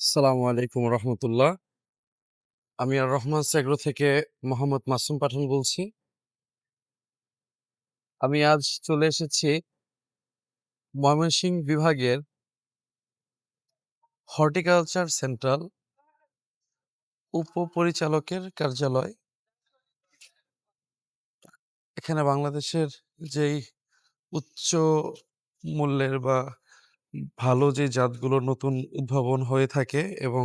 আসসালামু আলাইকুম রহমতুল্লাহ। আমি আর রহমান সেগ্রো থেকে মোহাম্মদ মাসুম পাঠান বলছি। আমি আজ চলে এসেছি ময়মনসিংহ বিভাগের হর্টিকালচার সেন্ট্রাল উপপরিচালকের কার্যালয়। এখানে বাংলাদেশের যেই উচ্চ মূল্যের বা ভালো যে জাতগুলো নতুন উদ্ভাবন হয়ে থাকে এবং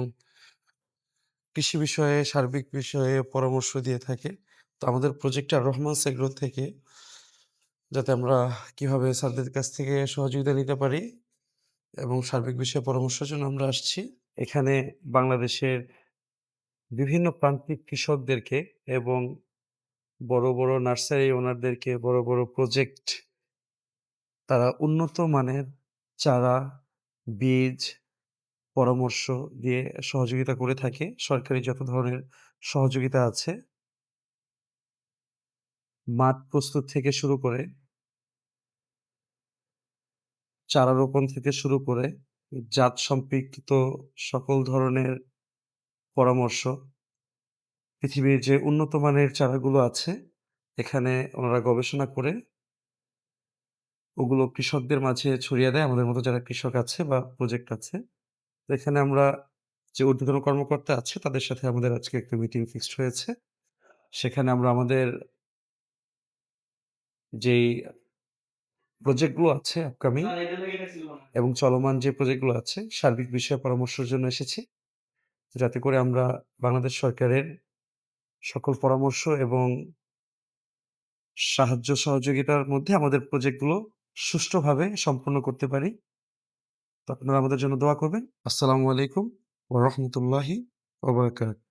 কৃষি বিষয়ে সার্বিক বিষয়ে পরামর্শ দিয়ে থাকে। তো আমাদের প্রজেক্টটা রহমান সেগ্রো থেকে যাতে আমরা কিভাবে স্যারদের কাছ থেকে সহযোগিতা নিতে পারি এবং সার্বিক বিষয়ে পরামর্শের জন্য আমরা আসছি। এখানে বাংলাদেশের বিভিন্ন প্রান্তিক কৃষকদেরকে এবং বড়, বড় নার্সারি ওনারদেরকে বড়, বড় প্রজেক্ট তারা উন্নত মানের চারা, বীজ, পরামর্শ দিয়ে সহযোগিতা করে থাকে। সরকারি যত ধরনের সহযোগিতা আছে, মাঠ প্রস্তুত থেকে শুরু করে চারা রোপণ থেকে শুরু করে জাত সম্পর্কিত সকল ধরনের পরামর্শ, পৃথিবীর যে উন্নত মানের চারাগুলো আছে, এখানে ওনারা গবেষণা করে ওগুলো কৃষকদের মাঝে ছড়িয়ে দেয়। আমাদের মতো যারা কৃষক আছে বা প্রজেক্ট আছে। তো এখানে আমরা যে ঊর্ধ্বতন কর্মকর্তা আছে তাদের সাথে আমাদের আজকে একটা মিটিং ফিক্সড হয়েছে। সেখানে আমরা আমাদের যেই প্রজেক্টগুলো আছে আপকামিং এবং চলমান যে প্রজেক্টগুলো আছে, সার্বিক বিষয়ে পরামর্শের জন্য এসেছি। যাতে করে আমরা বাংলাদেশ সরকারের সকল পরামর্শ এবং সাহায্য সহযোগিতার মধ্যে আমাদের প্রজেক্টগুলো সুষ্ঠুভাবে সম্পন্ন করতে পারি। তো আপনারা আমাদের জন্য দোয়া করবেন। আসসালামু আলাইকুম ওয়া রাহমাতুল্লাহি ওয়া বারাকাতুহু।